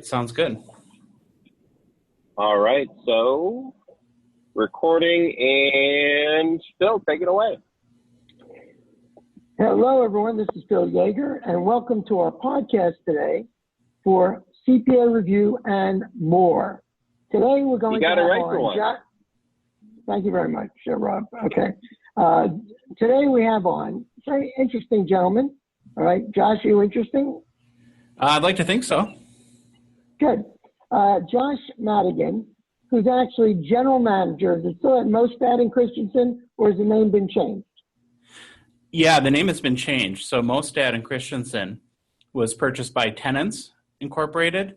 right, sounds good. All right, so recording, and Phil, take it away. Hello, everyone. This is Phil Yeager, and welcome to our podcast today for CPA review and more. Today, we're going to have right for once. Thank you very much, Rob. Okay. Today, we have on very interesting gentleman. All right. Josh, are you interesting? I'd like to think so. Good. Josh Madigan, who's actually general manager. Is it still at Mostad and Christensen, or has the name been changed? Yeah, the name has been changed. So Mostad and Christensen was purchased by Tenants Incorporated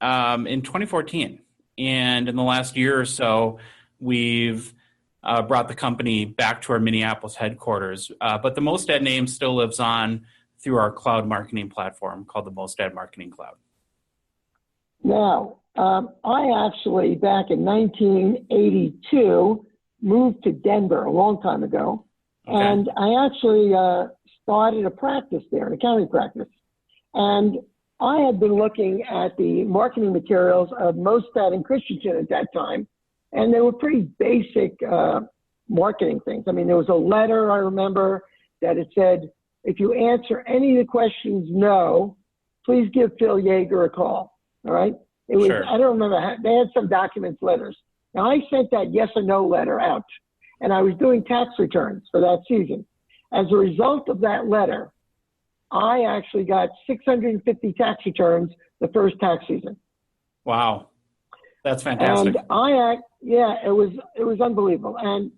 in 2014. And in the last year or so, we've brought the company back to our Minneapolis headquarters. But the Mostad name still lives on through our cloud marketing platform called the Mostad Marketing Cloud. Now, I actually, back in 1982, moved to Denver a long time ago. Okay. And I actually started a practice there, an accounting practice. And I had been looking at the marketing materials of Mostad and Christensen at that time, and they were pretty basic marketing things. I mean, there was a letter, I remember, that it said, if you answer any of the questions no, please give Phil Yeager a call, all right? It was, sure. I don't remember, they had some documents, letters. Now, I sent that yes or no letter out. And I was doing tax returns for that season. As a result of that letter, I actually got 650 tax returns the first tax season. Wow, that's fantastic. And it was unbelievable. And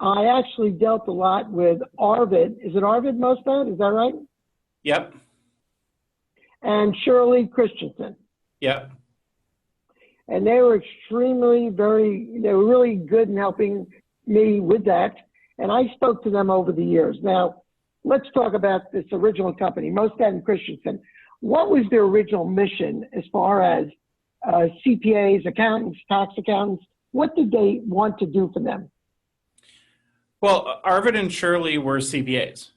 I actually dealt a lot with Arvid. Is it Arvid Mostad? Is that right? Yep. And Shirley Christensen. Yep. And they were they were really good in helping me with that, and I spoke to them over the years. Now, let's talk about this original company, Mostad and Christensen. What was their original mission as far as CPAs, accountants, tax accountants? What did they want to do for them? Well, Arvid and Shirley were CPAs.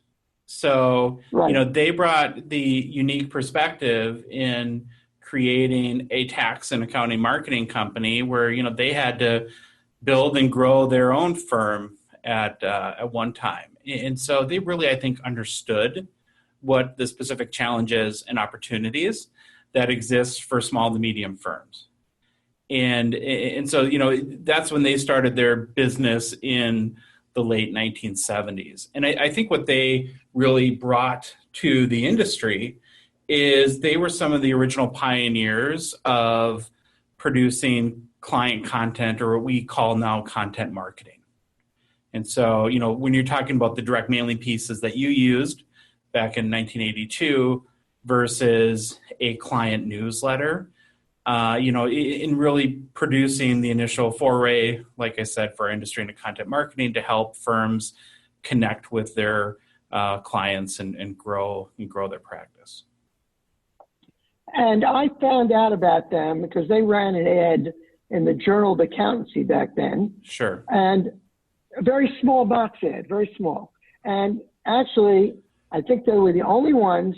So, right. They brought the unique perspective in creating a tax and accounting marketing company where, they had to build and grow their own firm at one time. And so they really, I think, understood what the specific challenges and opportunities that exist for small to medium firms. And so, that's when they started their business in the late 1970s. And I think what they really brought to the industry is they were some of the original pioneers of producing client content, or what we call now content marketing. And so, when you're talking about the direct mailing pieces that you used back in 1982 versus a client newsletter, in really producing the initial foray, like I said, for our industry into content marketing to help firms connect with their clients and grow their practice. And I found out about them because they ran an ad in the Journal of Accountancy back then. Sure. And a very small box ad, very small. And actually, I think they were the only ones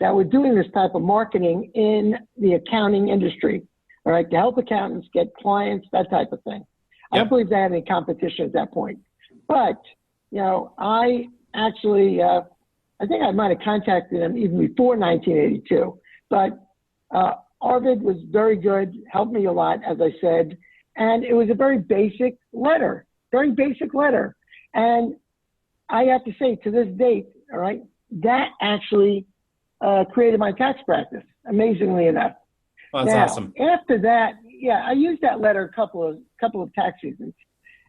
that were doing this type of marketing in the accounting industry, all right, to help accountants get clients, that type of thing. Yep. I don't believe they had any competition at that point. But, I actually, I think I might have contacted them even before 1982. But Arvid was very good, helped me a lot, as I said, and it was a very basic letter. And I have to say, to this date, all right, that actually created my tax practice, amazingly enough. Well, that's awesome. After that, I used that letter a couple of tax seasons,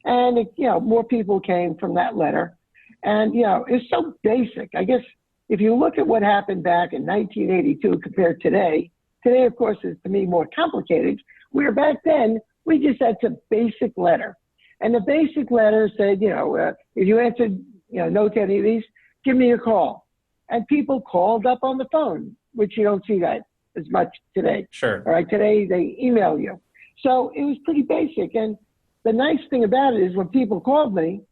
and more people came from that letter, and it's so basic. I guess if you look at what happened back in 1982 compared to today, of course, is to me more complicated. Where back then we just had some basic letter, and the basic letter said, if you answered, no to any of these, give me a call, and people called up on the phone, which you don't see that as much today. Sure. All right. Today they email you, so it was pretty basic. And the nice thing about it is when people called me,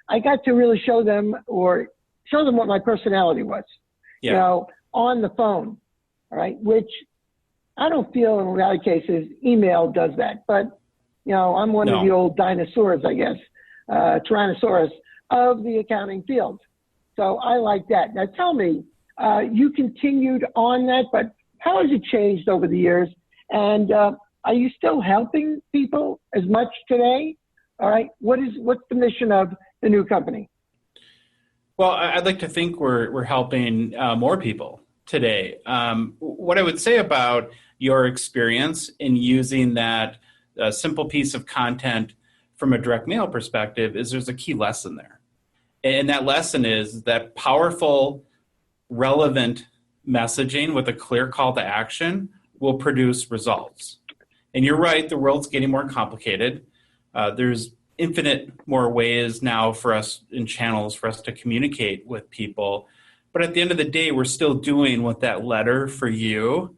I got to really show them what my personality was, on the phone. All right. Which I don't feel in a lot of cases email does that, but I'm one of the old dinosaurs, I guess, Tyrannosaurus of the accounting field. So I like that. Now tell me, you continued on that, but how has it changed over the years? And are you still helping people as much today? All right. What's the mission of the new company? Well, I'd like to think we're helping more people today. What I would say about your experience in using that simple piece of content from a direct mail perspective is there's a key lesson there. And that lesson is that powerful, relevant messaging with a clear call to action will produce results. And you're right, the world's getting more complicated. There's infinite more ways now for us in channels for us to communicate with people. But at the end of the day, we're still doing what that letter for you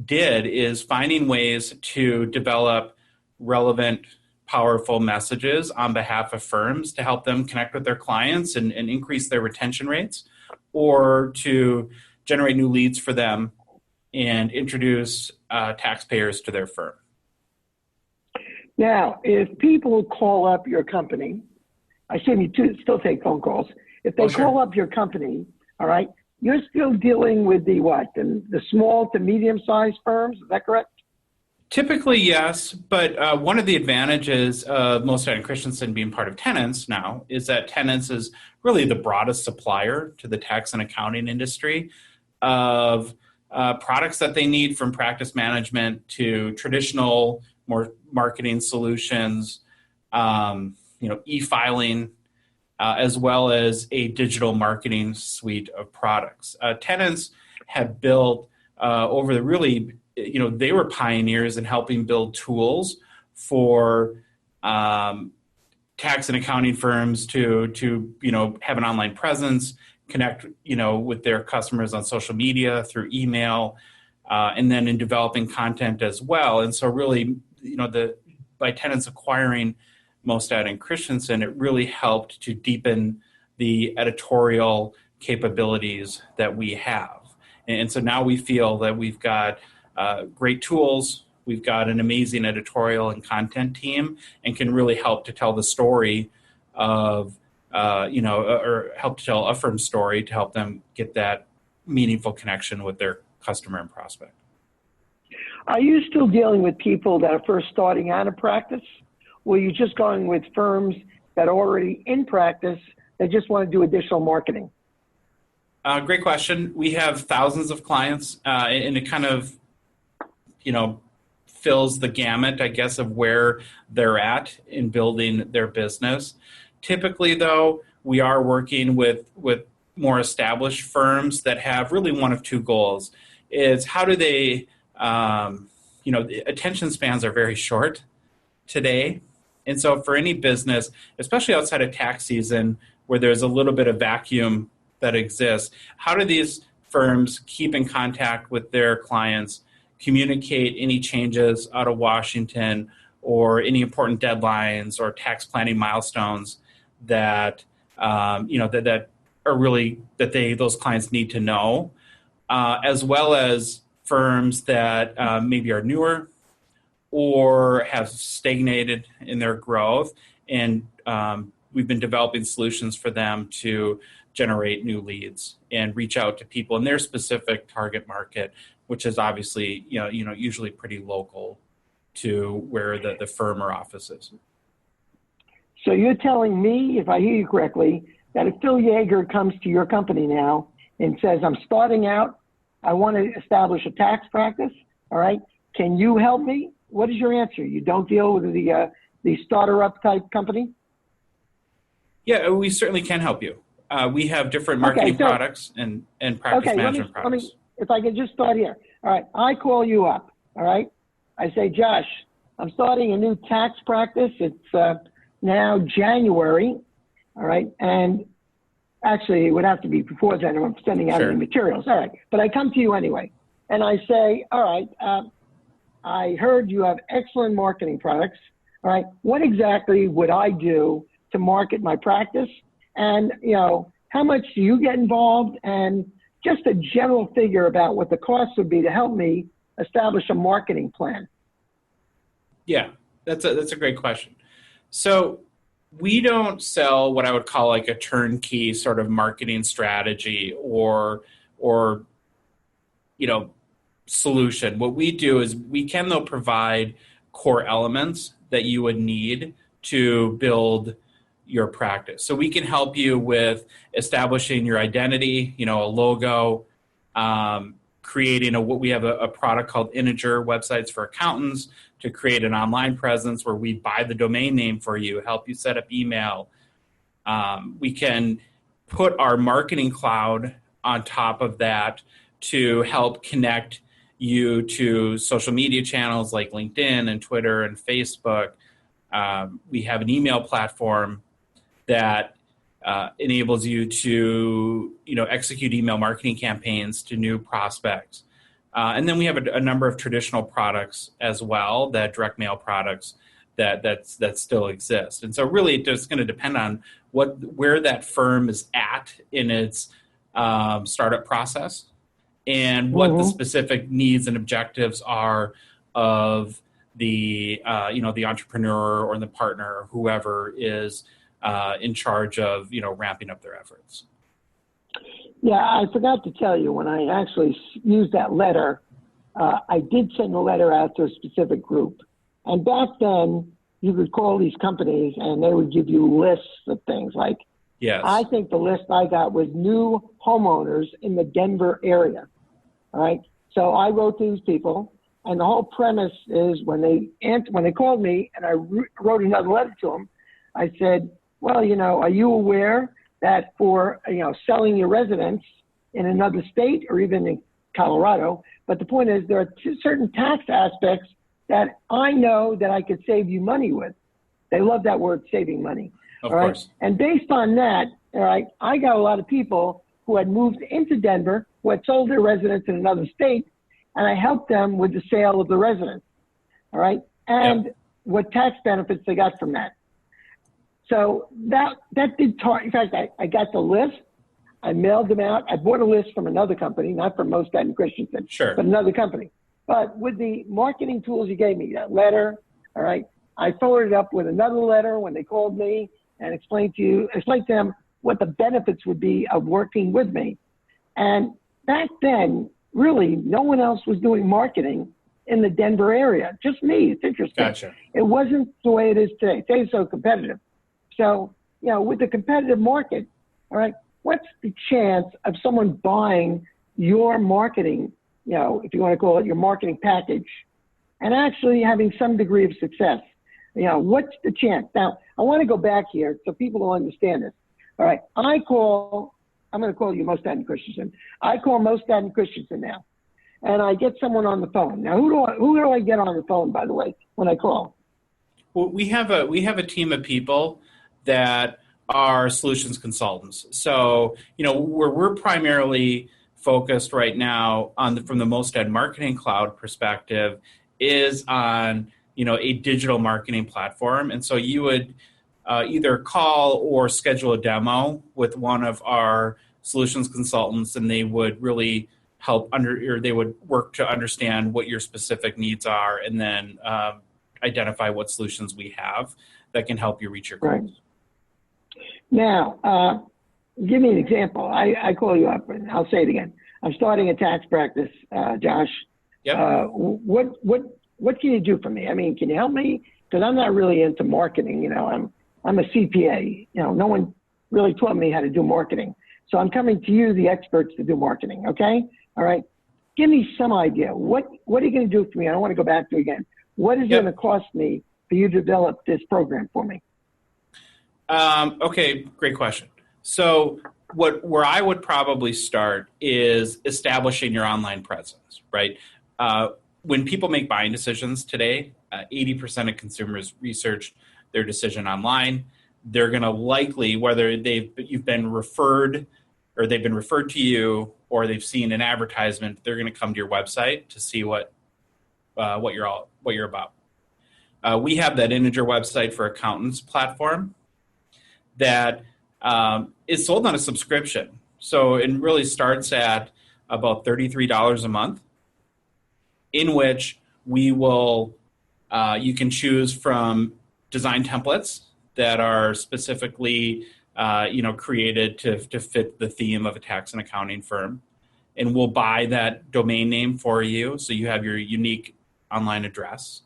did, is finding ways to develop relevant, powerful messages on behalf of firms to help them connect with their clients and increase their retention rates, or to generate new leads for them and introduce taxpayers to their firm. Now, if people call up your company, I assume you still take phone calls. If they call up your company, all right, you're still dealing with the small to medium-sized firms, is that correct? Typically, yes, but one of the advantages of Mosad and Christensen being part of Tenants now is that Tenants is really the broadest supplier to the tax and accounting industry of products that they need, from practice management to traditional, more marketing solutions, e-filing, as well as a digital marketing suite of products. Tenants have built over the really, they were pioneers in helping build tools for tax and accounting firms to have an online presence, connect, with their customers on social media through email, and then in developing content as well. And so really, by Tenants acquiring Mosad and Christensen, it really helped to deepen the editorial capabilities that we have. And so now we feel that we've got great tools, we've got an amazing editorial and content team, and can really help to tell the story of, or help to tell a firm's story to help them get that meaningful connection with their customer and prospect. Are you still dealing with people that are first starting out of practice? Or are you just going with firms that are already in practice that just want to do additional marketing? Great question. We have thousands of clients, and it kind of, fills the gamut, I guess, of where they're at in building their business. Typically, though, we are working with more established firms that have really one of two goals. Is how do they, attention spans are very short today. And so for any business, especially outside of tax season, where there's a little bit of vacuum that exists, how do these firms keep in contact with their clients, communicate any changes out of Washington or any important deadlines or tax planning milestones that, that are really, that those clients need to know, as well as firms that maybe are newer or have stagnated in their growth. And we've been developing solutions for them to generate new leads and reach out to people in their specific target market, which is obviously, usually pretty local to where the firm or office is. So you're telling me, if I hear you correctly, that if Phil Yeager comes to your company now and says, I'm starting out, I want to establish a tax practice, all right, can you help me? What is your answer? You don't deal with the starter-up type company? Yeah, we certainly can help you. We have different marketing products and practice management products. If I can just start here. All right, I call you up, all right? I say, Josh, I'm starting a new tax practice. It's now January, all right? And actually, it would have to be before then. I'm sending out any materials. All right, but I come to you anyway. And I say, all right, I heard you have excellent marketing products. All right, what exactly would I do to market my practice? And, how much do you get involved? And just a general figure about what the cost would be to help me establish a marketing plan? Yeah, that's a great question. So we don't sell what I would call like a turnkey sort of marketing strategy or solution. What we do is we can though provide core elements that you would need to build your practice. So we can help you with establishing your identity, a logo, creating we have a product called Integer Websites for Accountants to create an online presence where we buy the domain name for you, help you set up email. We can put our marketing cloud on top of that to help connect you to social media channels like LinkedIn and Twitter and Facebook. We have an email platform that enables you to, execute email marketing campaigns to new prospects. And then we have a number of traditional products as well, that direct mail products that still exist. And so really it's just going to depend on where that firm is at in its startup process and what the specific needs and objectives are of the entrepreneur or the partner or whoever is in charge of ramping up their efforts. Yeah, I forgot to tell you, when I actually used that letter, I did send a letter out to a specific group. And back then, you could call these companies and they would give you lists of things like, yes. I think the list I got was new homeowners in the Denver area. All right. So I wrote to these people, and the whole premise is when they called me and I wrote another letter to them, I said, well, are you aware that for, selling your residence in another state or even in Colorado, but the point is there are certain tax aspects that I know that I could save you money with. They love that word, saving money. Of all right. course. And based on that, all right, I got a lot of people who had moved into Denver, who had sold their residence in another state, and I helped them with the sale of the residence. All right. And what tax benefits they got from that. So that did in fact, I got the list. I mailed them out. I bought a list from another company, not from Mostad and Christensen, sure, but another company. But with the marketing tools you gave me, that letter, all right, I followed it up with another letter when they called me and explained to them what the benefits would be of working with me. And back then, really, no one else was doing marketing in the Denver area, just me. It's interesting. Gotcha. It wasn't the way it is today. Today's so competitive. So, with the competitive market, all right, what's the chance of someone buying your marketing, if you want to call it your marketing package, and actually having some degree of success? What's the chance? Now, I want to go back here so people will understand this. All right, I'm going to call you Mostad and Christensen. I call Mostad and Christensen now, and I get someone on the phone. Now, who do I get on the phone, by the way, when I call? Well, we have a team of people that are solutions consultants. So, where we're primarily focused right now from the Mostad Marketing Cloud perspective is on, a digital marketing platform. And so you would either call or schedule a demo with one of our solutions consultants, and they would really help they would work to understand what your specific needs are and then identify what solutions we have that can help you reach your goals. Right. Now, give me an example. I call you up, and I'll say it again. I'm starting a tax practice, Josh. Yep. What can you do for me? I mean, can you help me? Because I'm not really into marketing. I'm a CPA. No one really taught me how to do marketing. So I'm coming to you, the experts, to do marketing. Okay. All right. Give me some idea. What are you going to do for me? I don't want to go back to it again. What is it going to cost me for you to develop this program for me? Okay, great question. So where I would probably start is establishing your online presence, right? When people make buying decisions today, 80% of consumers research their decision online. They're going to likely, whether you've been referred or they've been referred to you or they've seen an advertisement, they're going to come to your website to see what you're about. We have that Integer Website for Accountants platform that is sold on a subscription. So it really starts at about $33 a month. in which we will, you can choose from design templates that are specifically, created to fit the theme of a tax and accounting firm. And we'll buy that domain name for you, so you have your unique online address.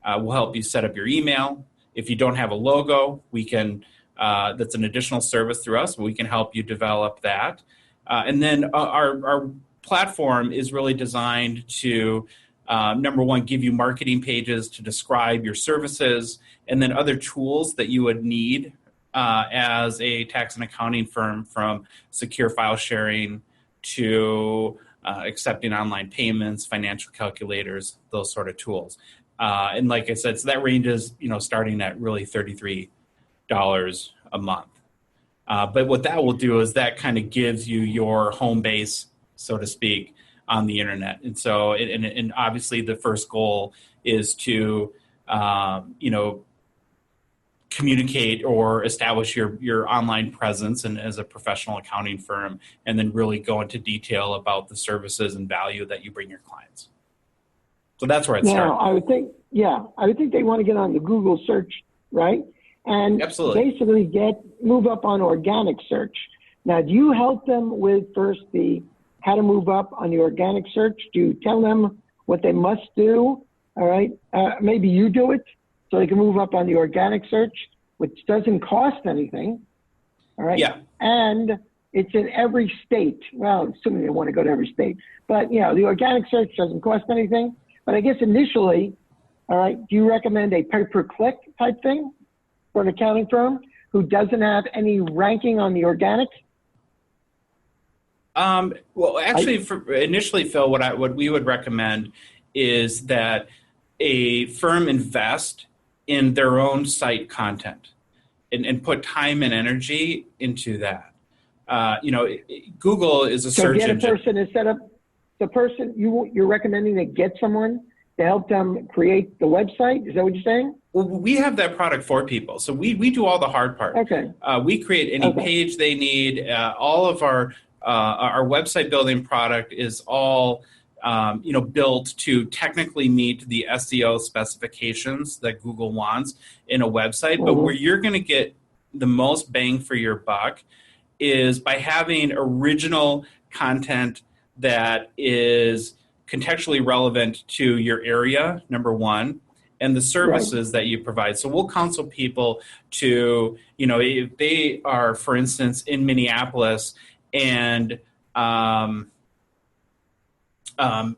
We'll help you set up your email. If you don't have a logo, we can, that's an additional service through us, but we can help you develop that. And then our platform is really designed to, number one, give you marketing pages to describe your services, and then other tools that you would need as a tax and accounting firm, from secure file sharing to accepting online payments, financial calculators, those sort of tools. And like I said, so that ranges, starting at really $33 a month. But what that will do is that kind of gives you your home base, so to speak, on the internet. And so, and obviously the first goal is to, communicate or establish your online presence and as a professional accounting firm, and then really go into detail about the services and value that you bring your clients. So that's where it starts. Now, I would think they want to get on the Google search, right? And absolutely, basically move up on organic search. Now, do you help them with first how to move up on the organic search? Do you tell them what they must do? All right, maybe you do it so they can move up on the organic search, which doesn't cost anything. All right. Yeah. And it's in every state. Well, assuming they want to go to every state, but the organic search doesn't cost anything. But I guess initially, all right, do you recommend a pay-per-click type thing for an accounting firm who doesn't have any ranking on the organic? Well, actually, initially, Phil, what we would recommend is that a firm invest in their own site content and put time and energy into that. Google is a search engine. So get a person to set up the person you're recommending to get someone to help them create the website. Is that what you're saying? Well, we have that product for people. So we do all the hard part. Okay. We create any page they need. All of our website building product is all built to technically meet the SEO specifications that Google wants in a website. But where you're going to get the most bang for your buck is by having original content that is contextually relevant to your area, number one, and the services that you provide. So we'll counsel people to, if they are, for instance, in Minneapolis and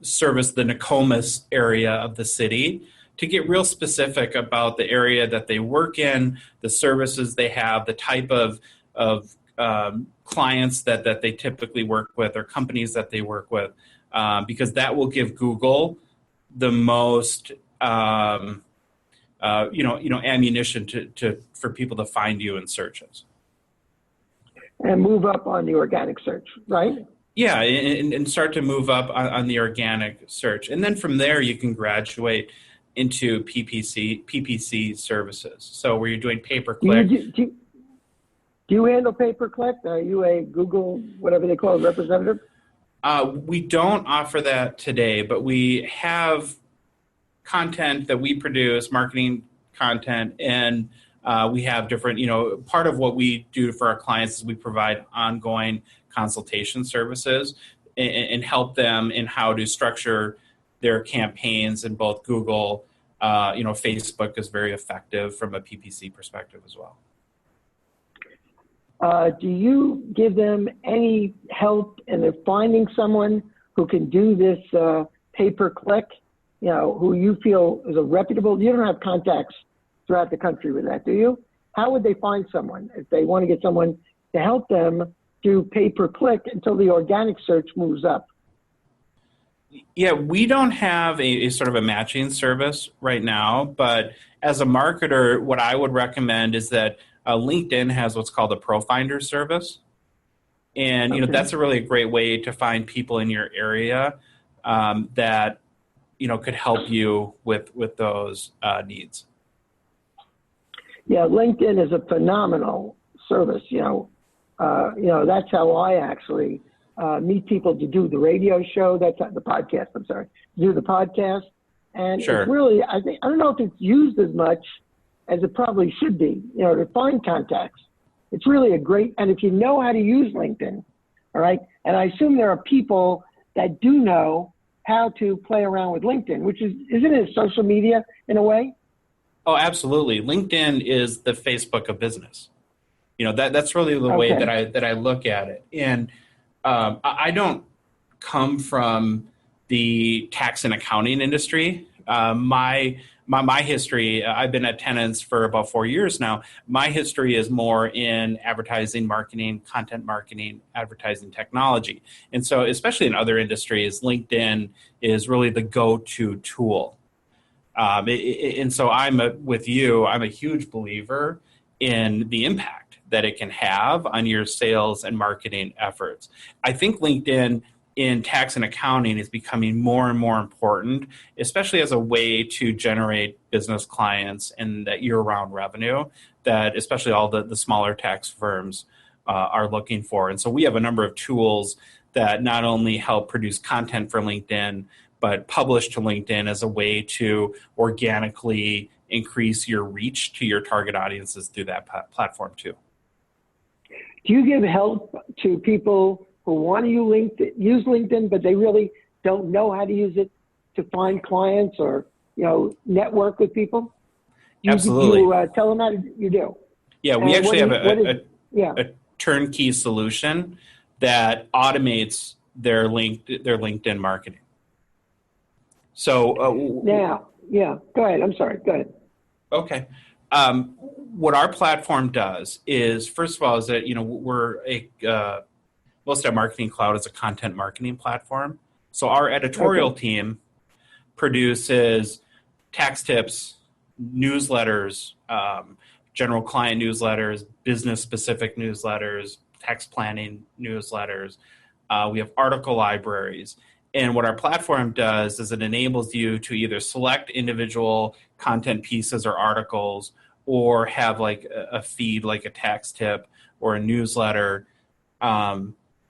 service the Nokomis area of the city, to get real specific about the area that they work in, the services they have, the type of clients that they typically work with, or companies that they work with, because that will give Google the most ammunition for people to find you in searches. And move up on the organic search, right? Yeah, and start to move up on the organic search. And then from there, you can graduate into PPC services. So where you're doing pay-per-click. Do you handle pay-per-click? Are you a Google, whatever they call it, representative? We don't offer that today, but we have content that we produce, marketing content, and we have different, part of what we do for our clients is we provide ongoing consultation services and help them in how to structure their campaigns in both Google, Facebook is very effective from a PPC perspective as well. Do you give them any help in finding someone who can do this pay-per-click, who you feel is a reputable? You don't have contacts throughout the country with that, do you? How would they find someone if they want to get someone to help them do pay-per-click until the organic search moves up? Yeah, we don't have a sort of a matching service right now, but as a marketer, what I would recommend is that LinkedIn has what's called a Pro Finder service. And, that's a really great way to find people in your area that, could help you with those needs. Yeah, LinkedIn is a phenomenal service. That's how I actually meet people to do the radio show. That's the podcast. I'm sorry, to do the podcast, and Sure. it's really I don't know if it's used as much as it probably should be. To find contacts. It's really a great, and if you know how to use LinkedIn, all right. And I assume there are people that do know how to play around with LinkedIn, which isn't it social media in a way? Oh, absolutely. LinkedIn is the Facebook of business. That's really the way that I look at it. And I don't come from the tax and accounting industry. My history, I've been at Tenants for about 4 years now. My history is more in advertising, marketing, content marketing, advertising technology. And so, especially in other industries, LinkedIn is really the go-to tool. And so with you, I'm a huge believer in the impact that it can have on your sales and marketing efforts. I think LinkedIn in tax and accounting is becoming more and more important, especially as a way to generate business clients and that year-round revenue that especially all the smaller tax firms are looking for. And so we have a number of tools that not only help produce content for LinkedIn, but publish to LinkedIn as a way to organically increase your reach to your target audiences through that platform too. Do you give help to people who want to use LinkedIn, but they really don't know how to use it to find clients or, network with people? Absolutely. You tell them how you do. Yeah, we actually have a turnkey solution that automates their LinkedIn marketing. So go ahead. I'm sorry. Go ahead. Okay. What our platform does is, first of all, is that we're most of our marketing cloud is a content marketing platform. So our editorial team produces tax tips, newsletters, general client newsletters, business specific newsletters, tax planning newsletters. We have article libraries. And what our platform does is it enables you to either select individual content pieces or articles or have like a feed like a tax tip or a newsletter.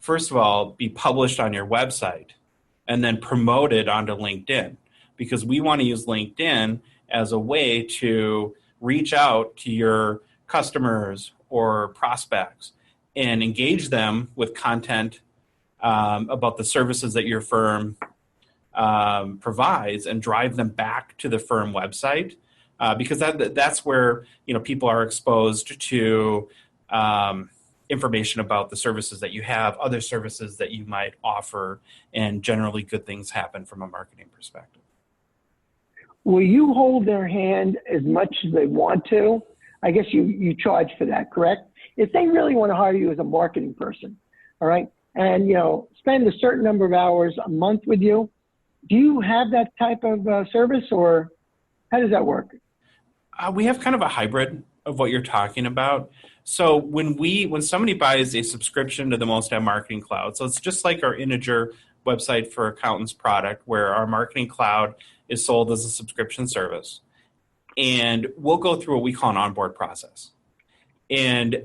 First of all, be published on your website and then promoted onto LinkedIn, because we want to use LinkedIn as a way to reach out to your customers or prospects and engage them with content about the services that your firm provides and drive them back to the firm website, because that's where people are exposed to information about the services that you have, other services that you might offer, and generally good things happen from a marketing perspective. Will you hold their hand as much as they want to? I guess you charge for that, correct? If they really want to hire you as a marketing person, all right, and spend a certain number of hours a month with you, do you have that type of service, or how does that work? We have kind of a hybrid of what you're talking about. So when somebody buys a subscription to the Most Marketing Cloud, so it's just like our Integer website for accountants product, where our marketing cloud is sold as a subscription service, and we'll go through what we call an onboard process. And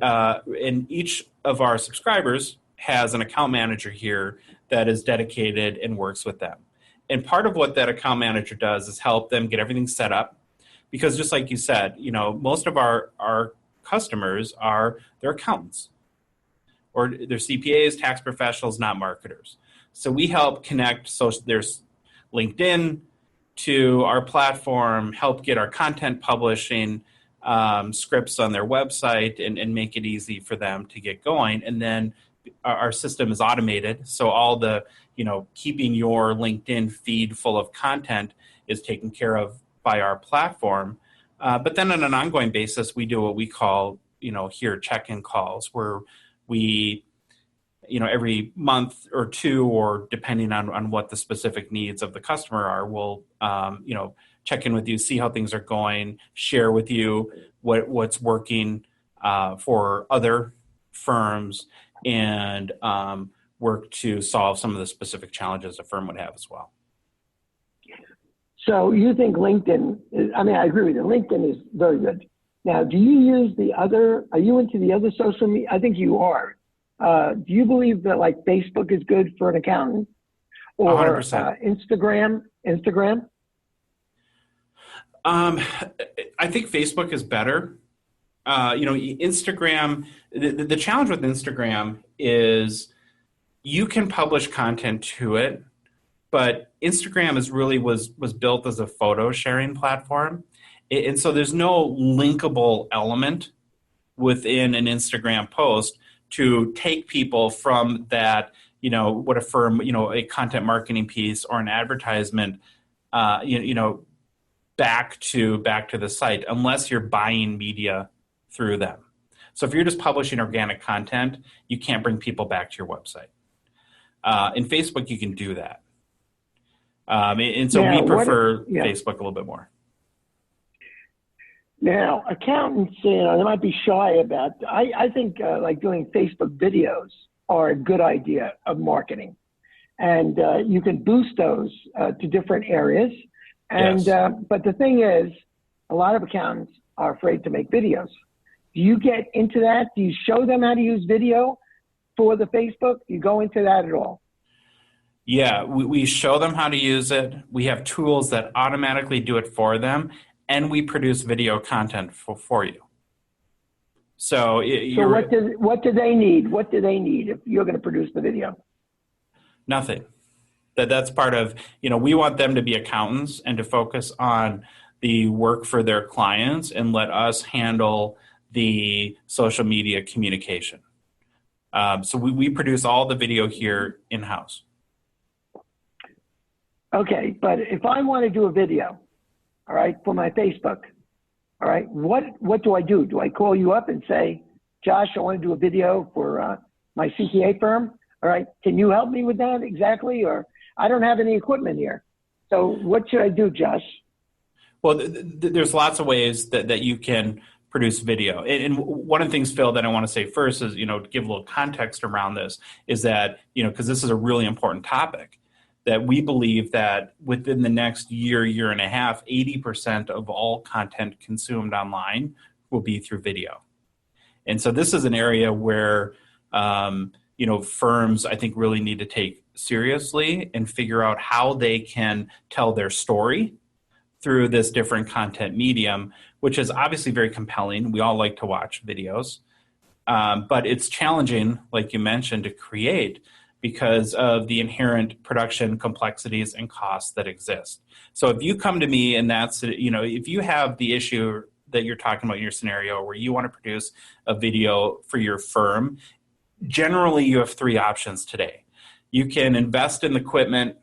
each of our subscribers has an account manager here that is dedicated and works with them. And part of what that account manager does is help them get everything set up, because just like you said, most of our customers they're accountants or they're CPAs, tax professionals, not marketers. So we help connect. So there's LinkedIn to our platform, help get our content publishing scripts on their website and make it easy for them to get going. And then our system is automated. So all the, keeping your LinkedIn feed full of content is taken care of by our platform. But then on an ongoing basis, we do what we call, here check-in calls, where we, every month or two, or depending on what the specific needs of the customer are, we'll, check in with you, see how things are going, share with you what's working for other firms, and work to solve some of the specific challenges a firm would have as well. So you think LinkedIn I agree with you. LinkedIn is very good. Now, do you use are you into the other social media? I think you are. Do you believe that like Facebook is good for an accountant or 100%. Instagram? I think Facebook is better. Instagram, the challenge with Instagram is you can publish content to it, but Instagram was built as a photo sharing platform. And so there's no linkable element within an Instagram post to take people from that, what a firm, a content marketing piece or an advertisement, back to the site, unless you're buying media through them. So if you're just publishing organic content, you can't bring people back to your website. In Facebook, you can do that. And so Now, we prefer yeah. Facebook a little bit more. Now, accountants, they might be shy about. I think like doing Facebook videos are a good idea of marketing, and you can boost those to different areas. And Yes. But the thing is, a lot of accountants are afraid to make videos. Do you get into that? Do you show them how to use video for the Facebook? Do you go into that at all? Yeah, we show them how to use it. We have tools that automatically do it for them, and we produce video content for you. So, So what do they need? What do they need if you're going to produce the video? nothing. That's part of, we want them to be accountants and to focus on the work for their clients and let us handle the social media communication. So we produce all the video here in-house. Okay, but if I want to do a video, all right, for my Facebook, all right, what do I do? Do I call you up and say, Josh, I want to do a video for my CPA firm? All right, can you help me with that exactly? Or I don't have any equipment here. So what should I do, Josh? Well, there's lots of ways that you can produce video. And one of the things, Phil, that I want to say first is, to give a little context around this is that, because this is a really important topic, that we believe that within the next year and a half, 80% of all content consumed online will be through video. And so this is an area where, firms, I think, really need to take seriously and figure out how they can tell their story through this different content medium, which is obviously very compelling. We all like to watch videos, but it's challenging, like you mentioned, to create because of the inherent production complexities and costs that exist. So if you come to me and if you have the issue that you're talking about in your scenario where you want to produce a video for your firm, generally you have three options today. You can invest in the equipment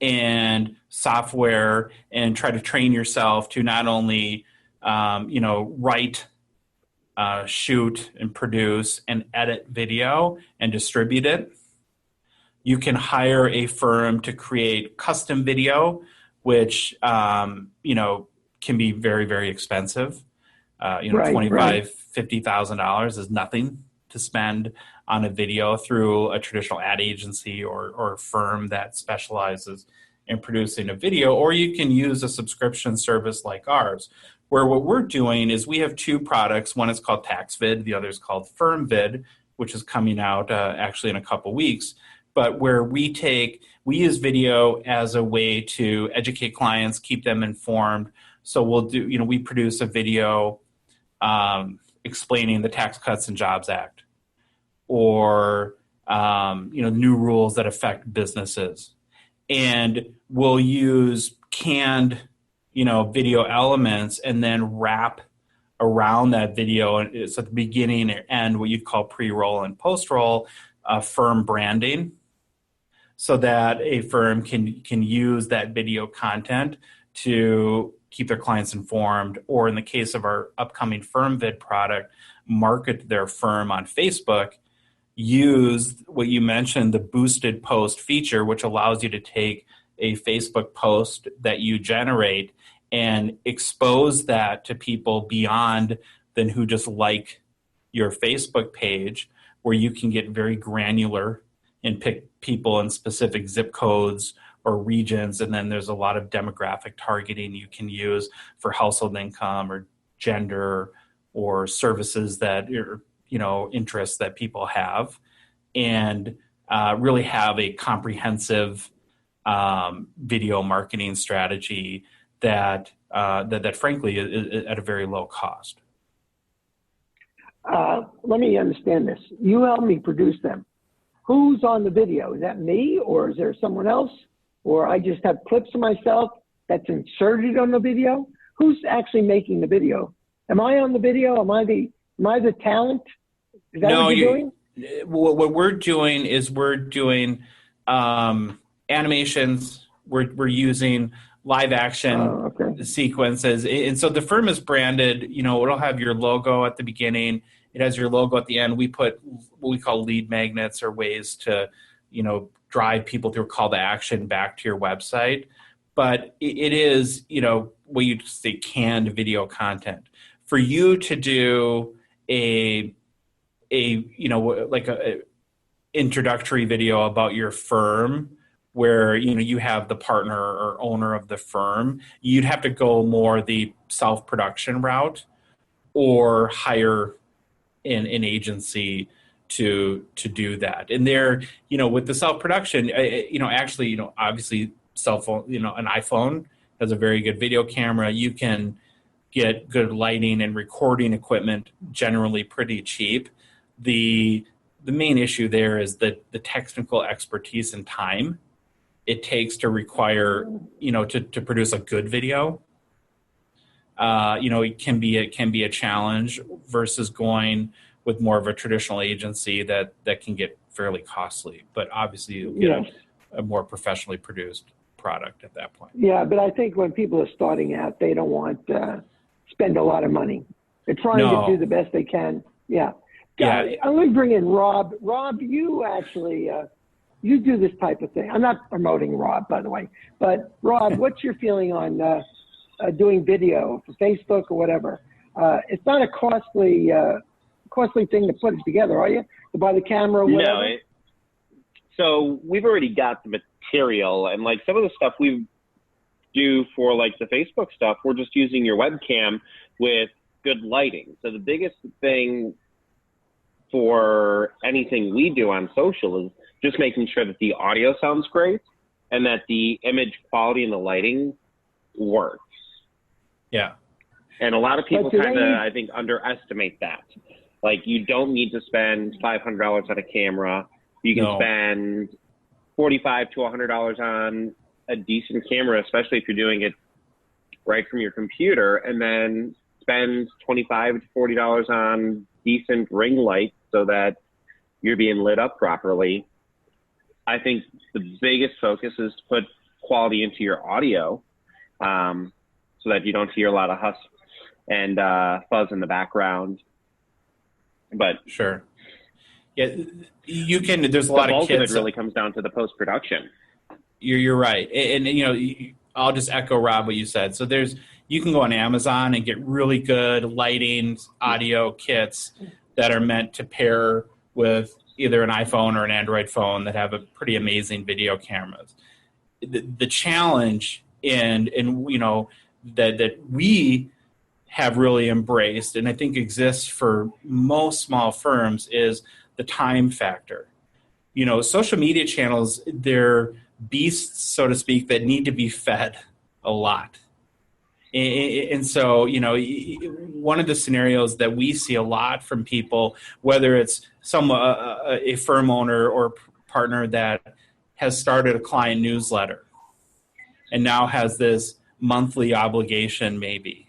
and software and try to train yourself to not only, write, shoot and produce and edit video and distribute it. You can hire a firm to create custom video, which, can be very, very expensive. $25,000, $50,000 is nothing to spend on a video through a traditional ad agency or a firm that specializes in producing a video, or you can use a subscription service like ours, where what we're doing is we have two products. One is called TaxVid, the other is called FirmVid, which is coming out actually in a couple weeks, but where we use video as a way to educate clients, keep them informed. So we produce a video explaining the Tax Cuts and Jobs Act, or new rules that affect businesses, and we'll use canned video elements and then wrap around that video. And it's at the beginning and end what you'd call pre-roll and post-roll firm branding, so that a firm can use that video content to keep their clients informed, or in the case of our upcoming FirmVid product, market their firm on Facebook. Use what you mentioned, the boosted post feature, which allows you to take a Facebook post that you generate and expose that to people beyond than who just like your Facebook page, where you can get very granular and pick people in specific zip codes or regions. And then there's a lot of demographic targeting you can use for household income or gender or services that are, interests that people have. and really have a comprehensive video marketing strategy that frankly is at a very low cost. Let me understand this. You help me produce them. Who's on the video? Is that me, or is there someone else? Or I just have clips of myself that's inserted on the video? Who's actually making the video? Am I on the video? Am I the talent? Is that what you're doing? What we're doing is we're doing animations. We're using live action sequences. And so the firm is branded, it'll have your logo at the beginning. It has your logo at the end. We put what we call lead magnets, or ways to, drive people through a call to action back to your website. But it is, what you'd say, canned video content. For you to do a introductory video about your firm, where you have the partner or owner of the firm, you'd have to go more the self-production route, or hire an agency to do that. And there, with the self-production, obviously cell phone, an iPhone has a very good video camera. You can get good lighting and recording equipment generally pretty cheap. The main issue there is the technical expertise and time it takes to require, to produce a good video. It can be a challenge versus going with more of a traditional agency that can get fairly costly. But obviously you get a more professionally produced product at that point. Yeah, but I think when people are starting out, they don't want to spend a lot of money. They're trying to do the best they can. Yeah. I'm going to bring in Rob. Rob, you actually, you do this type of thing. I'm not promoting Rob, by the way. But Rob, what's your feeling on doing video for Facebook or whatever? It's not a costly thing to put it together, are you? To buy the camera or whatever? No. So we've already got the material, and like some of the stuff we do for like the Facebook stuff, we're just using your webcam with good lighting. So the biggest thing for anything we do on social is just making sure that the audio sounds great and that the image quality and the lighting works. Yeah. And a lot of people kind of, I think, underestimate that. Like, you don't need to spend $500 on a camera. You can spend $45 to $100 on a decent camera, especially if you're doing it right from your computer, and then spend $25 to $40 on decent ring lights so that you're being lit up properly. I think the biggest focus is to put quality into your audio, so that you don't hear a lot of huss and fuzz in the background. But sure, yeah, you can. There's a lot of kids. It really comes down to the post-production. You're right, and I'll just echo Rob what you said. So you can go on Amazon and get really good lighting, audio kits that are meant to pair with either an iPhone or an Android phone that have a pretty amazing video cameras. The challenge that we have really embraced, and I think exists for most small firms, is the time factor. Social media channels, they're beasts, so to speak, that need to be fed a lot. And so, one of the scenarios that we see a lot from people, whether it's a firm owner or partner that has started a client newsletter and now has this monthly obligation maybe,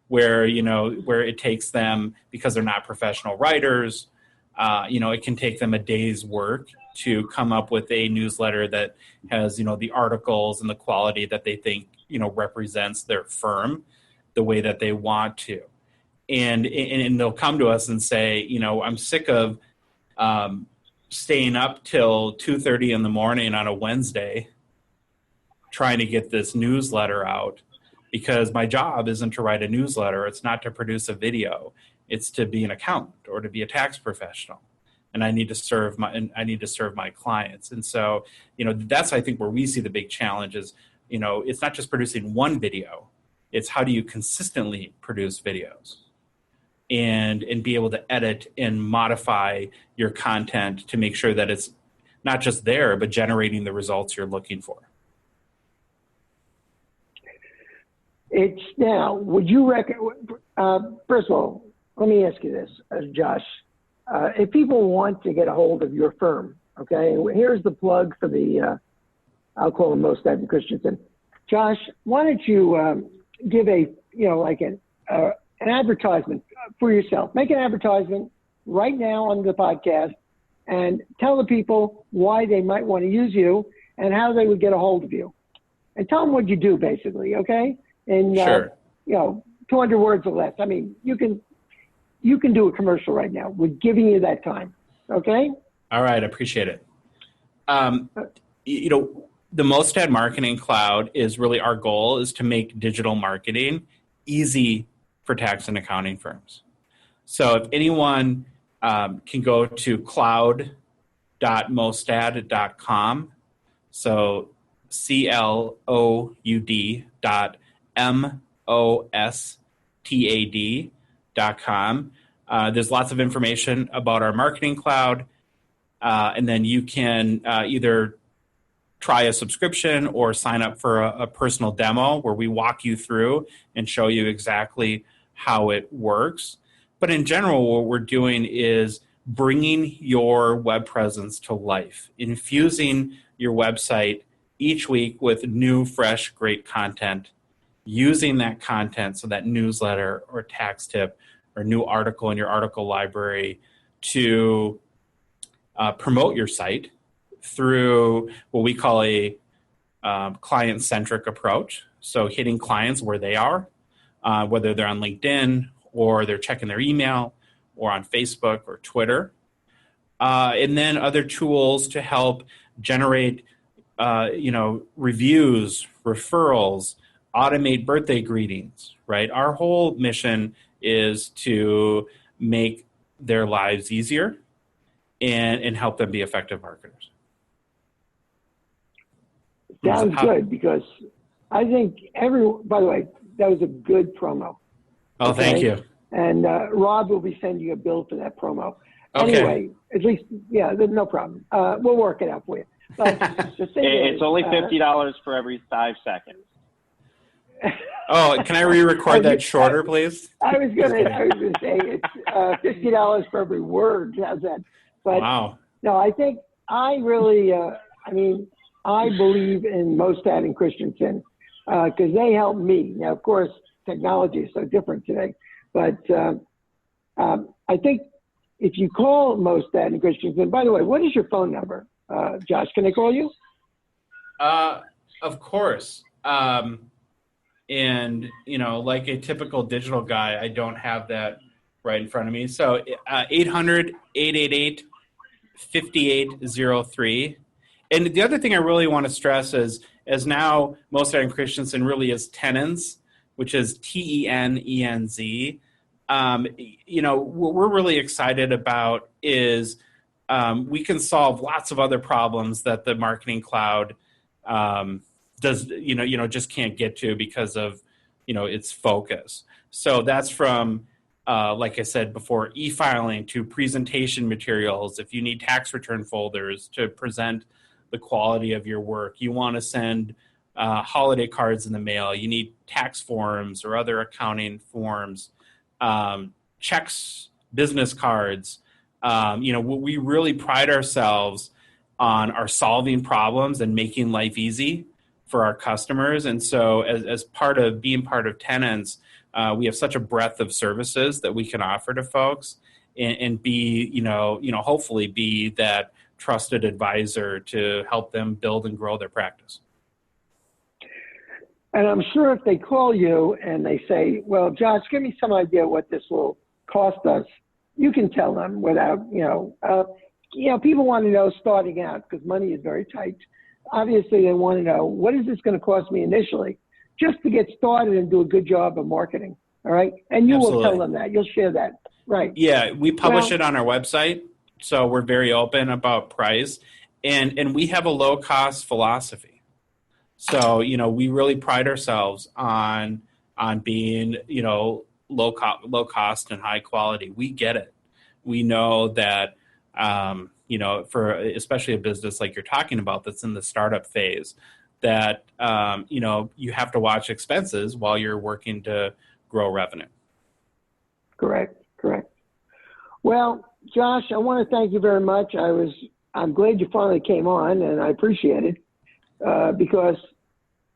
where it takes them, because they're not professional writers, it can take them a day's work to come up with a newsletter that has, the articles and the quality that they think, represents their firm the way that they want to. And they'll come to us and say, I'm sick of staying up till 2:30 in the morning on a Wednesday trying to get this newsletter out, because my job isn't to write a newsletter. It's not to produce a video. It's to be an accountant or to be a tax professional. And I need to serve my clients. And so, that's, I think, where we see the big challenge is, it's not just producing one video. It's how do you consistently produce videos? and be able to edit and modify your content to make sure that it's not just there, but generating the results you're looking for. It's now, would you first of all, let me ask you this, Josh. If people want to get a hold of your firm, okay, here's the plug for the, I'll call him Mostad and Christensen. Josh, why don't you give an advertisement for yourself. Make an advertisement right now on the podcast and tell the people why they might want to use you and how they would get a hold of you. And tell them what you do, basically, okay? And, sure. 200 words or less. I mean, you can do a commercial right now. We're giving you that time, okay? All right, I appreciate it. The Mostad Marketing Cloud is really our goal is to make digital marketing easy for tax and accounting firms. So if anyone can go to cloud.mostad.com, so CLOUD.MOSTAD.com. There's lots of information about our marketing cloud, and then you can either try a subscription or sign up for a personal demo where we walk you through and show you exactly how it works. But in general, what we're doing is bringing your web presence to life, infusing your website each week with new, fresh, great content, using that content, so that newsletter or tax tip or new article in your article library to promote your site through what we call a client-centric approach. So hitting clients where they are, whether they're on LinkedIn or they're checking their email or on Facebook or Twitter. And then other tools to help generate reviews, referrals, automate birthday greetings, right? Our whole mission is to make their lives easier and help them be effective marketers. Sounds good, because I think by the way, that was a good promo. Oh, okay? Thank you. And Rob will be sending you a bill for that promo. Okay. Anyway, at least, no problem. We'll work it out for you. But it's only $50 for every 5 seconds. Oh, can I re-record that shorter, please? I was gonna say it's $50 for every word. How's that? But wow. No, I think I really, I believe in Mostad and Christensen because they help me. Now, of course, technology is so different today, but I think if you call Mostad and Christensen, by the way, what is your phone number, Josh? Can I call you? Of course. And, like a typical digital guy, I don't have that right in front of me. So 800-888-5803. And the other thing I really want to stress is, as now Mostad and Christensen really is Tenenz, which is Tenenz. What we're really excited about is we can solve lots of other problems that the marketing cloud does, just can't get to because of, its focus. So that's from, like I said before, e-filing to presentation materials. If you need tax return folders to present the quality of your work, you want to send holiday cards in the mail, you need tax forms or other accounting forms, checks, business cards. We really pride ourselves on our solving problems and making life easy for our customers. And so as part of being part of Tenenz, we have such a breadth of services that we can offer to folks and be, hopefully be that trusted advisor to help them build and grow their practice. And I'm sure if they call you and they say, well, Josh, give me some idea what this will cost us, you can tell them without, people want to know starting out because money is very tight. Obviously, they want to know, what is this going to cost me initially just to get started and do a good job of marketing, all right? And you Absolutely. Will tell them that. You'll share that, right? Yeah, we publish it on our website, so we're very open about price. And we have a low-cost philosophy. So, we really pride ourselves on being, low cost and high quality. We get it. We know that, for especially a business like you're talking about that's in the startup phase, that, you have to watch expenses while you're working to grow revenue. Correct. Well, Josh, I want to thank you very much. I'm glad you finally came on, and I appreciate it because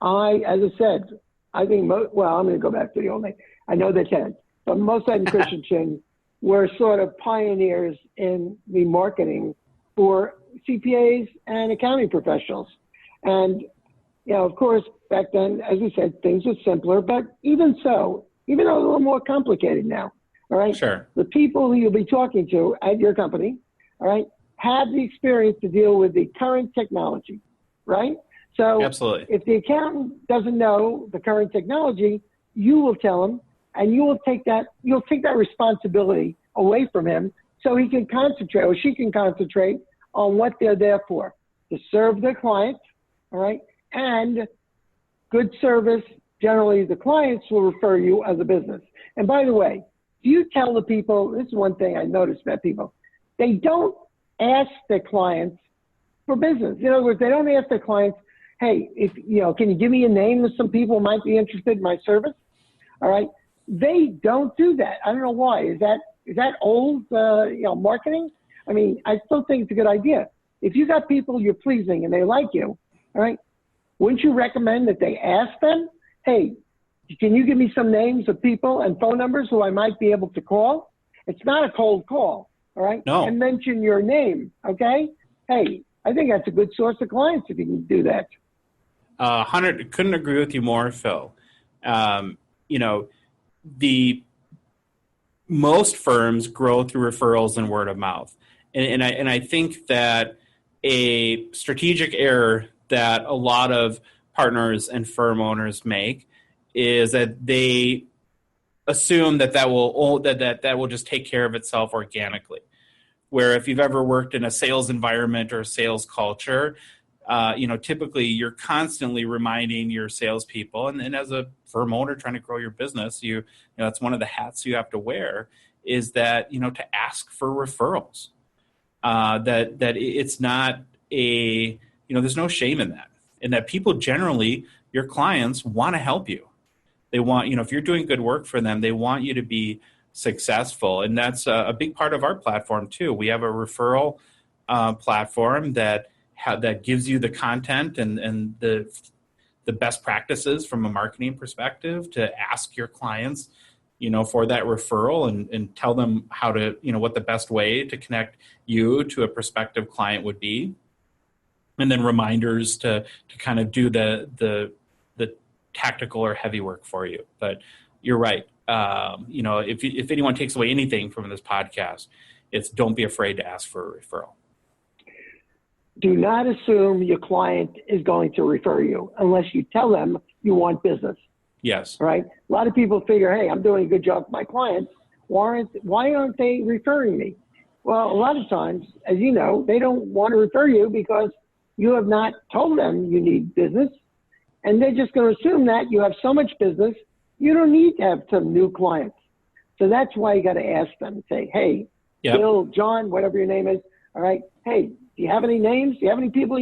as I said, I think I'm going to go back to the old name. I know they can't, but Mosaic and Christensen were sort of pioneers in the marketing for CPAs and accounting professionals. And, of course, back then, as we said, things were simpler, but even so, even though a little more complicated now, all right? Sure. The people who you'll be talking to at your company, all right, have the experience to deal with the current technology, right? So absolutely. If the accountant doesn't know the current technology, you will tell him, and you'll take that responsibility away from him so he can concentrate or she can concentrate on what they're there for, to serve their clients, all right? And good service, generally the clients will refer you as a business. And by the way, do you tell the people, this is one thing I noticed about people, they don't ask their clients for business. In other words, they don't ask their clients, hey, can you give me a name of some people who might be interested in my service? All right. They don't do that. I don't know why. Is that old, marketing? I mean, I still think it's a good idea. If you got people you're pleasing and they like you, all right, wouldn't you recommend that they ask them, hey, can you give me some names of people and phone numbers who I might be able to call? It's not a cold call, all right? No. And mention your name, okay? Hey, I think that's a good source of clients if you can do that. 100, couldn't agree with you more, Phil. The most firms grow through referrals and word of mouth. And I think that a strategic error that a lot of partners and firm owners make is that they assume that will just take care of itself organically. Where if you've ever worked in a sales environment or a sales culture, typically you're constantly reminding your salespeople, and as a firm owner trying to grow your business, that's one of the hats you have to wear, is that to ask for referrals. That it's not there's no shame in that, and that people generally, your clients, want to help you. They want, if you're doing good work for them, they want you to be successful. And that's a big part of our platform too. We have a referral platform that gives you the content and the best practices from a marketing perspective to ask your clients, for that referral and tell them how to, what the best way to connect you to a prospective client would be. And then reminders to kind of do the tactical or heavy work for you. But you're right. If anyone takes away anything from this podcast, it's don't be afraid to ask for a referral. Do not assume your client is going to refer you unless you tell them you want business. Yes. Right? A lot of people figure, hey, I'm doing a good job for my clients. Why aren't they referring me? Well, a lot of times, as you know, they don't want to refer you because you have not told them you need business. And they're just going to assume that you have so much business, you don't need to have some new clients. So that's why you got to ask them. Say, hey, yep. Bill, John, whatever your name is. All right. Hey, do you have any names? Do you have any people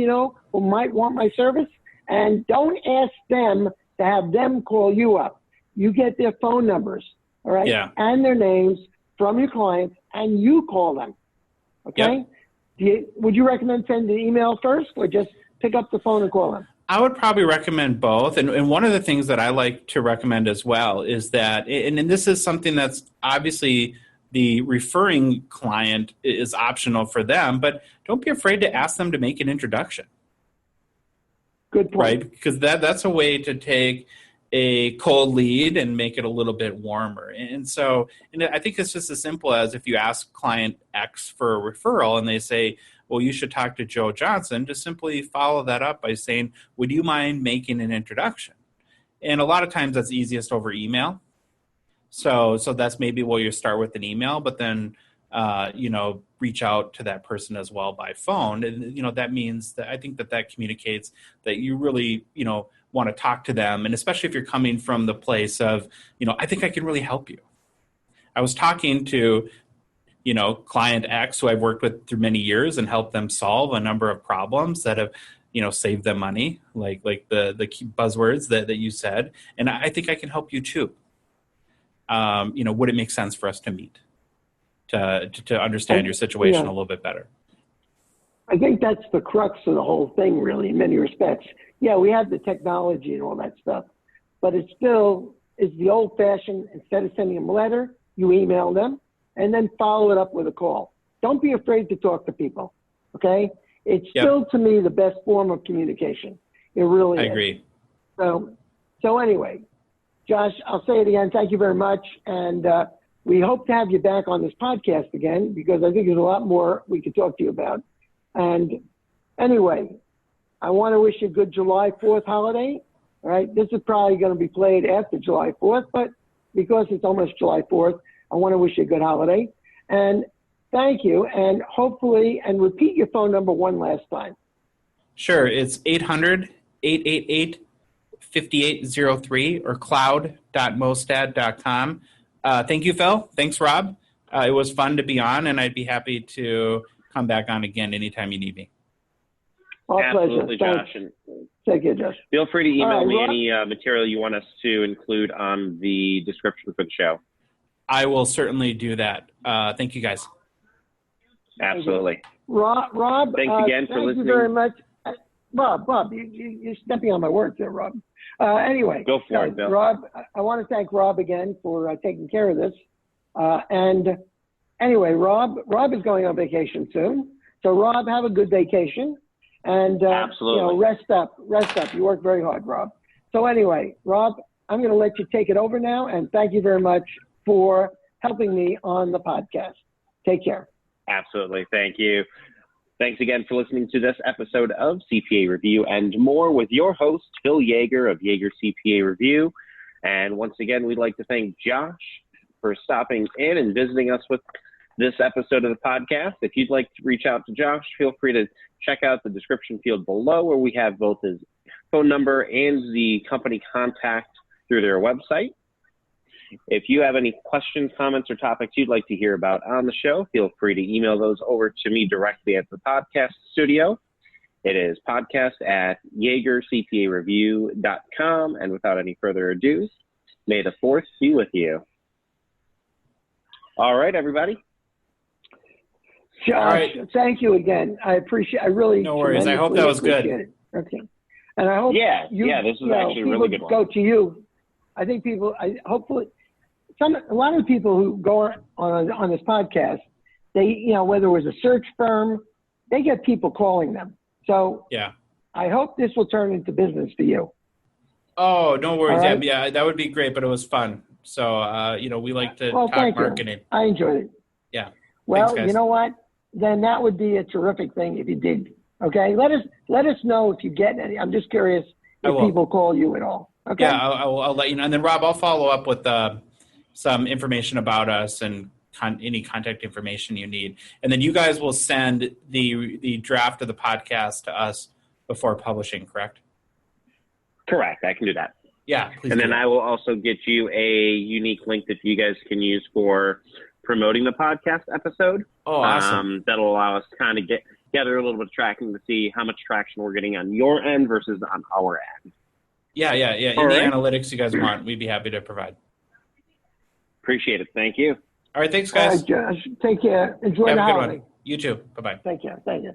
who might want my service? And don't ask them to have them call you up. You get their phone numbers, all right, yeah. and their names from your clients, and you call them. Okay. Yep. Would you recommend sending an email first, or just pick up the phone and call them? I would probably recommend both. And one of the things that I like to recommend as well is that, and this is something that's obviously the referring client is optional for them, but don't be afraid to ask them to make an introduction. Good point. Right? Because that's a way to take a cold lead and make it a little bit warmer. And I think it's just as simple as if you ask client X for a referral and they say, well, you should talk to Joe Johnson, to simply follow that up by saying, would you mind making an introduction? And a lot of times that's easiest over email. So that's maybe where you start with an email, but then, reach out to that person as well by phone. And, that means that I think that communicates that you really, want to talk to them. And especially if you're coming from the place of, I think I can really help you. I was talking to, client X who I've worked with through many years and helped them solve a number of problems that have, saved them money, like the key buzzwords that you said. And I think I can help you too. Would it make sense for us to meet to understand your situation a little bit better? I think that's the crux of the whole thing, really, in many respects. Yeah, we have the technology and all that stuff, but it still is the old-fashioned, instead of sending them a letter, you email them and then follow it up with a call. Don't be afraid to talk to people, okay? It's still, to me, the best form of communication. It really is. I agree. So anyway, Josh, I'll say it again. Thank you very much. And we hope to have you back on this podcast again, because I think there's a lot more we could talk to you about. And anyway, I want to wish you a good July 4th holiday. All right. This is probably going to be played after July 4th, but because it's almost July 4th, I want to wish you a good holiday. And thank you. And hopefully, and repeat your phone number one last time. Sure. It's 800-888-5803 or cloud.mostad.com. Thank you, Phil. Thanks, Rob. It was fun to be on, and I'd be happy to come back on again anytime you need me. Absolutely, Josh. And take care, Josh. Feel free to email me any material you want us to include on the description for the show. I will certainly do that. Thank you, guys. Absolutely. Rob, thanks again for listening. Thank you very much. Bob, you're stepping on my words there, Rob. Anyway. Go for it, Bill. Rob, I want to thank Rob again for taking care of this. And anyway, Rob is going on vacation soon. So, Rob, have a good vacation. And, absolutely. Rest up. You work very hard, Rob. So anyway, Rob, I'm going to let you take it over now. And thank you very much for helping me on the podcast. Take care. Absolutely. Thank you. Thanks again for listening to this episode of CPA Review and More with your host, Phil Yeager of Yeager CPA Review. And once again, we'd like to thank Josh for stopping in and visiting us with this episode of the podcast. If you'd like to reach out to Josh, feel free to check out the description field below, where we have both his phone number and the company contact through their website. If you have any questions, comments, or topics you'd like to hear about on the show, feel free to email those over to me directly at the podcast studio. It is podcast@YeagerCPAReview.com. And without any further ado, may the 4th be with you. All right, everybody. Josh, thank you again. I really. No worries. I hope that was good. Okay. And I hope this was actually a really good one. Go to you. I think hopefully, a lot of the people who go on this podcast, they, whether it was a search firm, they get people calling them. So I hope this will turn into business for you. Oh, no worries. Right? Yeah, that would be great, but it was fun. So, we like to talk marketing. I enjoyed it. Yeah. Well, thanks, guys. You know what? Then that would be a terrific thing if you did. Okay. Let us know if you get any. I'm just curious if people call you at all. Okay. Yeah, I'll let you know. And then, Rob, I'll follow up with some information about us and any contact information you need. And then you guys will send the draft of the podcast to us before publishing, correct? Correct. I can do that. Yeah. Please and then I will also get you a unique link that you guys can use for promoting the podcast episode. Oh, awesome. That'll allow us to kind of get gather a little bit of tracking to see how much traction we're getting on your end versus on our end. Yeah. Any analytics you guys want, we'd be happy to provide. Appreciate it. Thank you. All right. Thanks, guys. All right, Josh. Take care. Enjoy Have the a good holiday. one. You too. Bye-bye. Take care. Thank you.